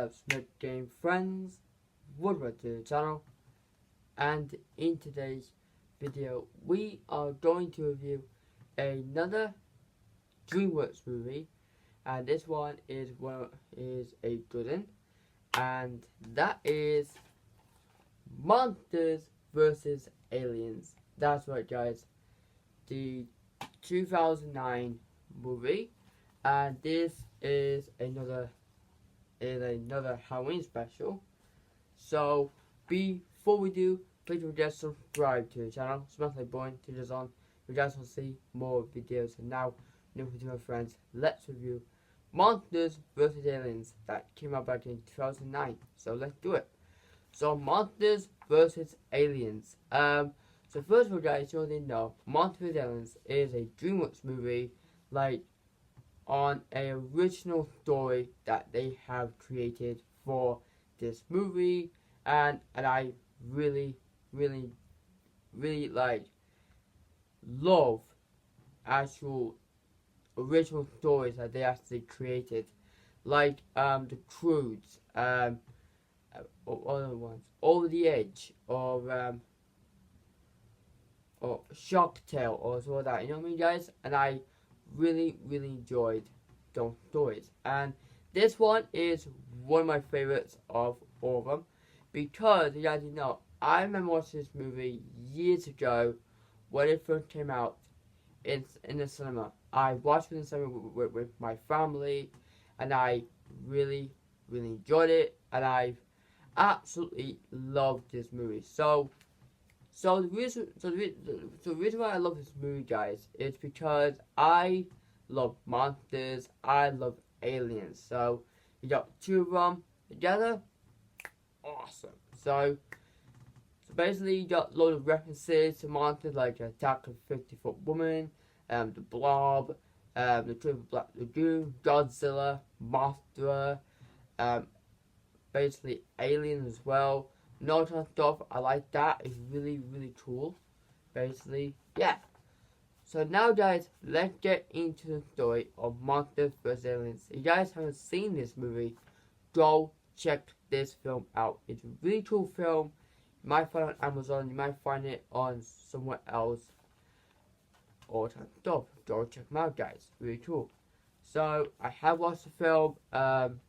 Smith Game Friends, welcome to the channel, and in today's video we are going to review another DreamWorks movie, and this one is a good one, and that is Monsters vs. Aliens. That's right, guys, the 2009 movie, and this is another Halloween special. So before we do, please just subscribe to the channel, smash that button, turn this on. You guys will see more videos. And now, with my friends, let's review Monsters vs. Aliens that came out back in 2009. So let's do it. So Monsters vs. Aliens. So first of all, guys, you already know Monsters vs. Aliens is a DreamWorks movie, like, on an original story that they have created for this movie, and I really like love actual original stories that they actually created, like the Croods, or other ones, Over the Edge, or Shark Tale, or so like that. You know what I mean, guys? And I really enjoyed those stories, and this one is one of my favorites of all of them, because you guys know I remember watching this movie years ago when it first came out in the cinema. I watched it in the cinema with my family, and I really enjoyed it, and I absolutely loved this movie. So the reason why I love this movie, guys, is because I love monsters, I love aliens. So you got two of them together, awesome. So basically you got a lot of references to monsters like Attack of the 50-Foot Woman, the Blob, the Triple Black Lagoon, Godzilla, Mothra, basically Alien as well. No kind of stuff. I like that. It's really cool. Basically, yeah. So now, guys, let's get into the story of Monsters vs. Aliens. If you guys haven't seen this movie, go check this film out. It's a really cool film. You might find it on Amazon. You might find it on somewhere else. All kind of stuff. Go check them out, guys. Really cool. So I have watched the film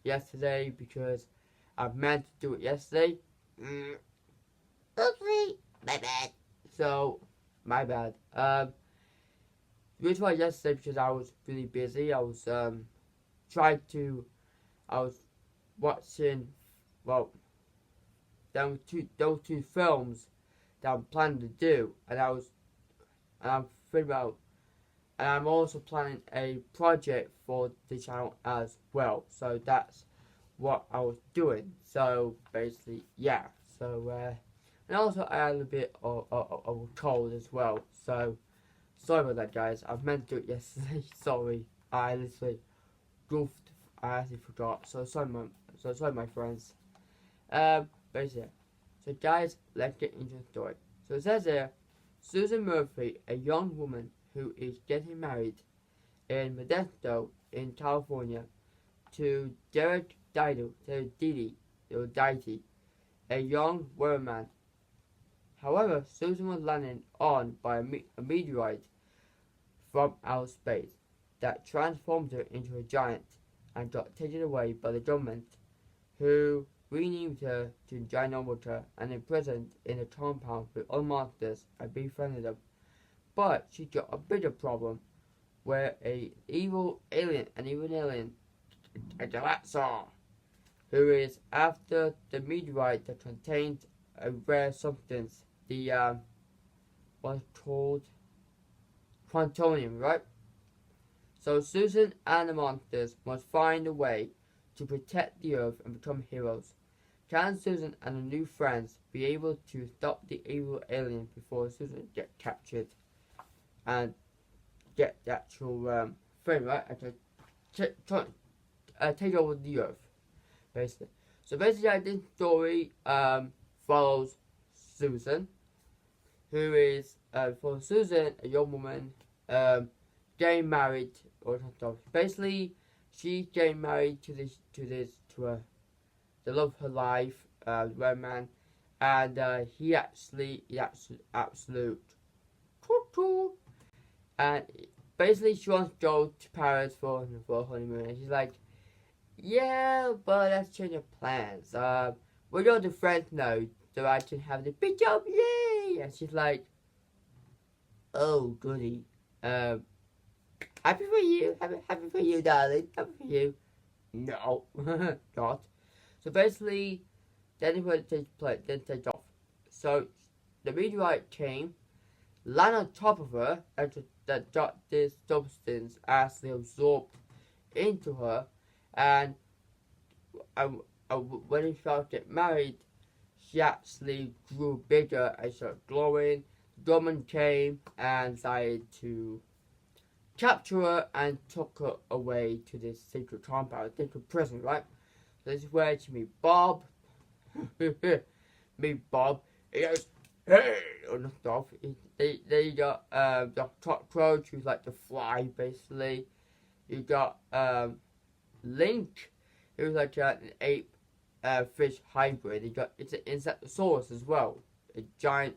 yesterday, because I meant to do it yesterday. Oopsie, my bad. So, my bad. The reason why yesterday, because I was really busy. I was watching, well, those two films that I'm planning to do, and I'm thinking about, and I'm also planning a project for the channel as well. So that's what I was doing. So basically, yeah. So and also I had a bit of a cold as well. So sorry about that, guys. I meant to do it yesterday. Sorry, I literally goofed. I actually forgot. So sorry, my friends. Basically, so guys, let's get into the story. So it says here, Susan Murphy, a young woman who is getting married in Modesto in California to Derek Didi, a young weatherman. However, Susan was landed on by a meteorite from outer space that transformed her into a giant and got taken away by the government, who renamed her to Ginormota and imprisoned in a compound with other monsters and befriended them. But she got a bigger problem, where an evil alien, a Galaxar, who is after the meteorite that contained a rare substance, the what's called Quantonium, right? So Susan and the monsters must find a way to protect the Earth and become heroes. Can Susan and her new friends be able to stop the evil alien before Susan gets captured and get the actual thing, right? And take over the Earth, basically. So basically, this story follows Susan, who is for Susan, a young woman, getting married or something. Basically, she's getting married to the love of her life, Red Man, and he actually absolute total. And basically, she wants to go to Paris for a honeymoon, and she's like, "Yeah, but let's change our plans. We go to France now, so I can have the big job, yay!" And she's like, "Oh, goody. Um, happy for you, happy for you, darling, happy for you." No, not. So basically, then it would take off. So the meteorite came, landed on top of her, and that got this substance actually absorbed into her, and when he felt get married, she actually grew bigger and started glowing. The government came and decided to capture her and took her away to this secret compound, secret prison, right? So this is where she meet Bob. Meet Bob. He goes, "Hey!" and stuff. They got the cockroach, who's like the fly, basically. You got Link, who's like an ape fish hybrid. It's an Insectosaurus as well, a giant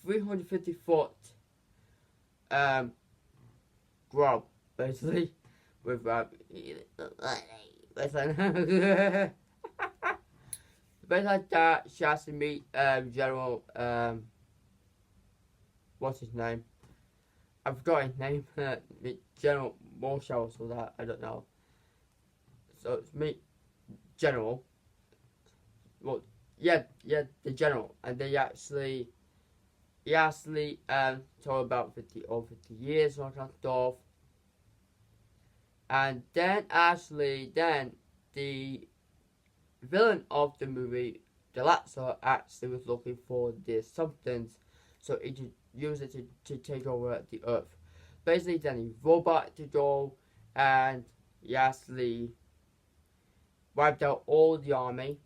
350-foot grub, basically, with basically like that. She has to meet General what's his name? I forgot his name. General Marshall or that, I don't know. So it's meet General. Well, yeah, the General, and he actually told about 50 years and all that stuff. And then the villain of the movie, Galactor, actually was looking for this substance, so he could use it to take over the Earth. Basically, then he robot to go, and he actually wiped out all the army.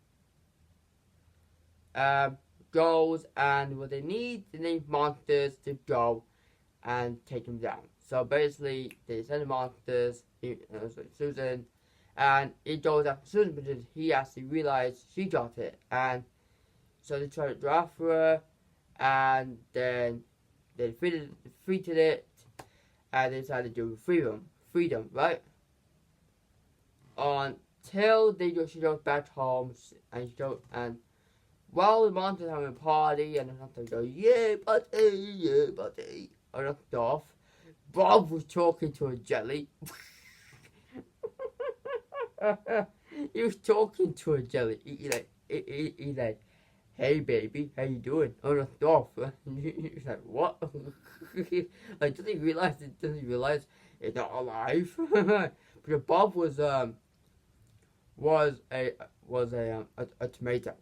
Goes, and what they need monsters to go and take them down. So basically, they send the monsters, Susan, and it goes after Susan because he actually realized she got it, and so they try to go after her, and then they defeated it, and they decided to do freedom, right? Until she goes back home, and while the monsters having a party, and they go, "Yeah, party," and stuff, Bob was talking to a jelly. He was talking to a jelly. He like, "Hey baby, how you doing?" And stuff. He's like, "What?" Like, doesn't he realize it's not alive? Because Bob was a tomato.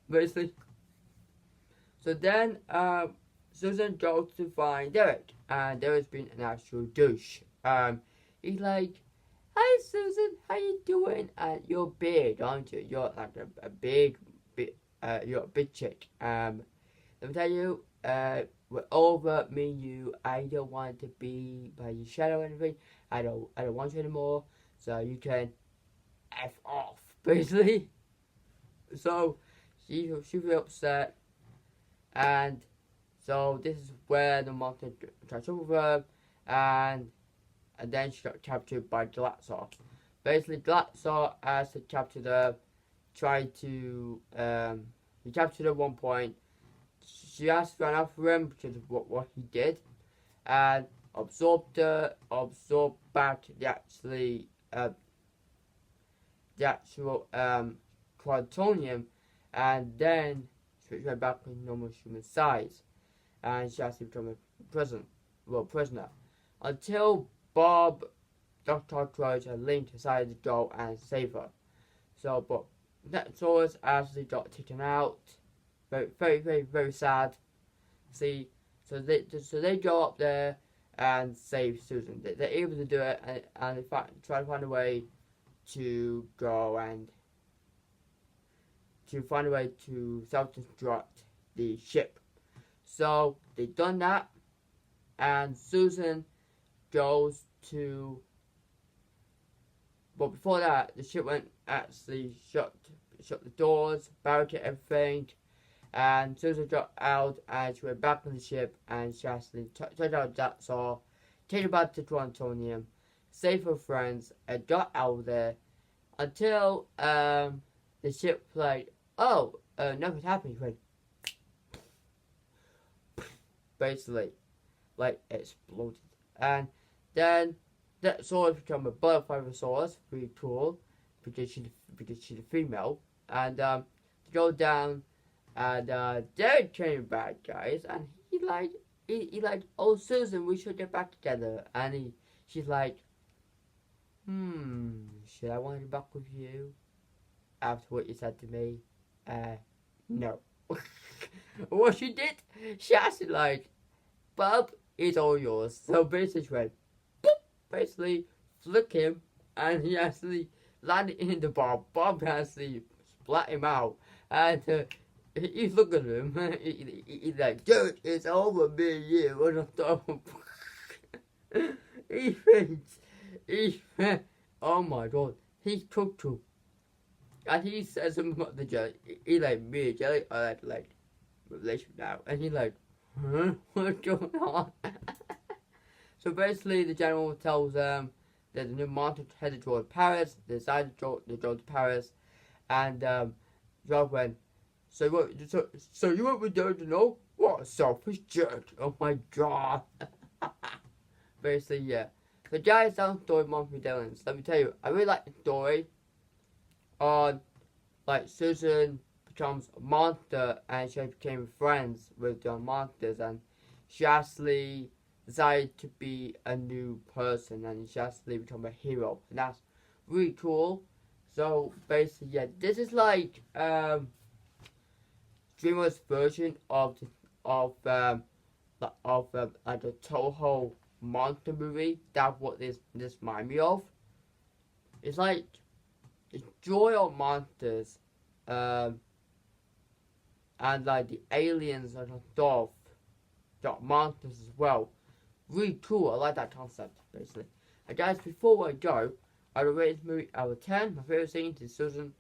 Basically. So then Susan goes to find Derek, and Derek's been an actual douche. He's like, "Hi Susan, how you doing? You're big, aren't you? You're like a big, you're a big chick. Let me tell you, we're over, me and you. I don't want to be by your shadow or anything. I don't want you anymore. So you can F off," basically. So she feels upset, and so this is where the monster tries over, and then she got captured by Galactor. Basically, Galactor, as he captured her, he captured her at one point. She has ran after him because of what he did, and absorbed back the actual Quantonium, and then switched her back to normal human size, and she has to become a prisoner, until Bob, Dr. Cockroach, and Link decided to go and save her. So, but Netosaurus actually got taken out. Very, very, very, very sad. See, so they go up there and save Susan. They're able to do it, and in fact try to find a way to go and self-destruct the ship. So they've done that, and Susan goes to but before that, the ship went actually shut the doors, barricaded everything, and Susan got out and she went back on the ship and she actually took out that's all, take her back to Tritonium, saved her friends, and got out of there until the ship like, oh, nothing's happening. Like, basically, like exploded, and then that sword became a butterfly sword, really cool, because she's a female, and to go down, and Derek came back, guys, and he like, oh Susan, we should get back together, and she's like, should I want to get back with you after what you said to me? No. What she did, she actually like, Bob, it's all yours. So basically she went, boop, basically flick him, and he actually landed in the Bob. Bob actually splat him out, and he's looking at him. He's like, dude, it's over me and you. What the top? He thinks, oh my god, he took to. And he says something about the jelly. He like, me and Jelly are like relationship now. And he like, huh? What's going on? So basically, the general tells them that the new monster headed toward Paris. They decided to go to Paris. And Job went, so you want me to know? What a selfish jerk. Oh my god. Basically, yeah. The Giant Sound story, Monthly Dylan's. Let me tell you, I really like the story on, like, Susan becomes a monster and she became friends with the monsters, and she actually decided to be a new person and she actually become a hero, and that's really cool. So basically, yeah, this is like DreamWorks version of like a Toho monster movie. That's what this reminds me of. It's like the joy of monsters, and like the aliens and the dog monsters as well. Really cool. I like that concept basically. And guys, before I go, I will rate this movie out of 10. My favorite scene is Susan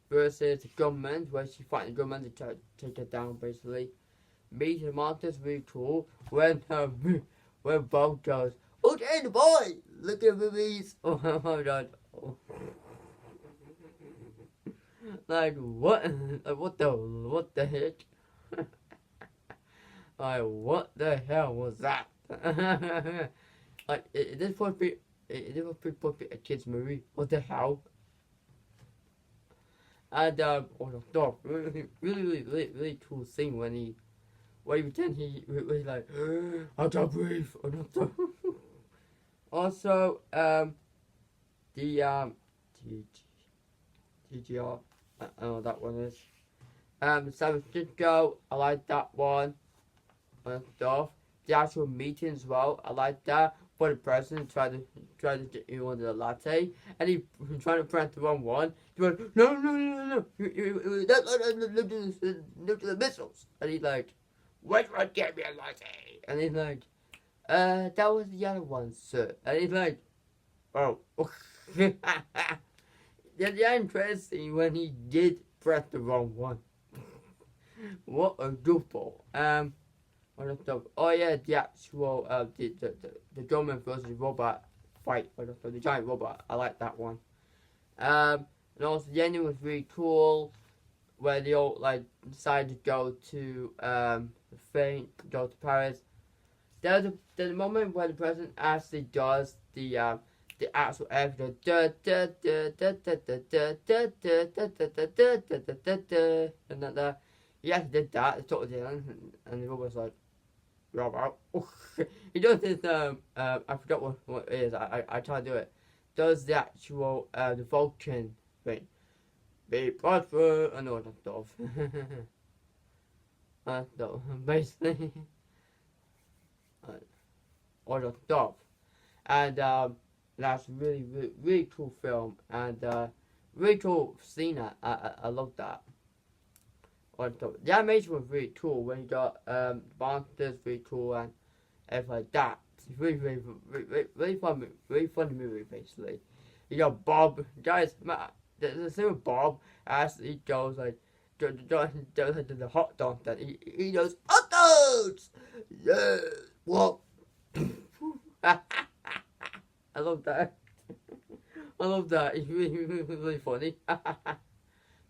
versus the gunmen, where she fights the gunmen to take her down basically. Meet the monsters, really cool. When Bob goes, okay, the boy, look at movies. Oh my god. Like what? Like what the heck? Like what the hell was that? Like this supposed to be a kids movie. What the hell? And oh no, dog, really cool scene when he pretend he was like, I can't breathe. Oh no, also the TGR, I don't know what that one is. San Francisco, I like that one. And stuff. The actual meeting as well, I like that. But the president tried to get you on the latte, and he tried to press the wrong one. He went, no, nuclear missiles. And he's like, which one gave me a latte? And he's like, that was the other one, sir. And he's like, oh. Yeah, interesting when he did press the wrong one. What a goofball. Oh yeah, the actual the gunman versus robot fight. The giant robot. I like that one. And also the ending was really cool, where they all like decided to go to go to Paris. There's a moment where the president actually does the actual episode. And he actually did that. They totally did, and the robot's like, Robot. He does this. I forgot what it is. I try to do it. Does the actual the Vulcan thing? Be prosper. I know what I'm stuff. Basically, or the stuff, and that's really cool film, and really cool scene. I love that. The animation was really cool when you got monsters, really cool, and everything like that. It's really funny movie basically. You got Bob, guys. The same with Bob as he goes like to the hot dog that he goes hot dogs. Yeah, what? I love that. I love that. It's really funny.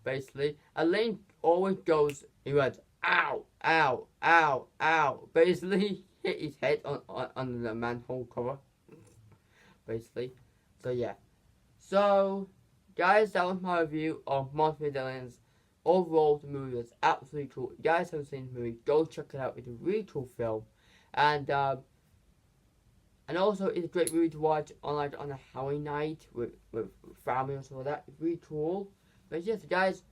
Basically, Elaine always goes. He went ow, ow, ow, ow. Basically, hit his head on the manhole cover. Basically, so yeah. So, guys, that was my review of Monster Aliens. Overall, the movie was absolutely cool. If you guys haven't seen the movie, go check it out. It's a really cool film, and also it's a great movie to watch on a Halloween night with family or something like that. It's really cool. But yes, guys,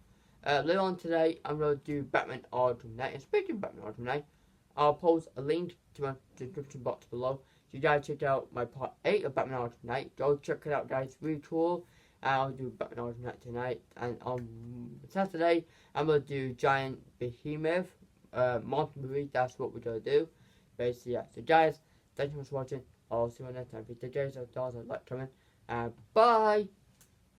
later on today I'm gonna do Batman Arkham Knight. And speaking of Batman Arkham Knight, I'll post a link to my description box below. So you guys check out my part 8 of Batman Arkham Knight. Go check it out, guys. It's really cool. And I'll do Batman Arkham Knight tonight. And on Saturday, I'm going to do Giant Behemoth monster movie. That's what we're going to do. Basically, yeah. So guys, thank you so much for watching. I'll see you next time. If you take care of yourself, like, comment, and bye.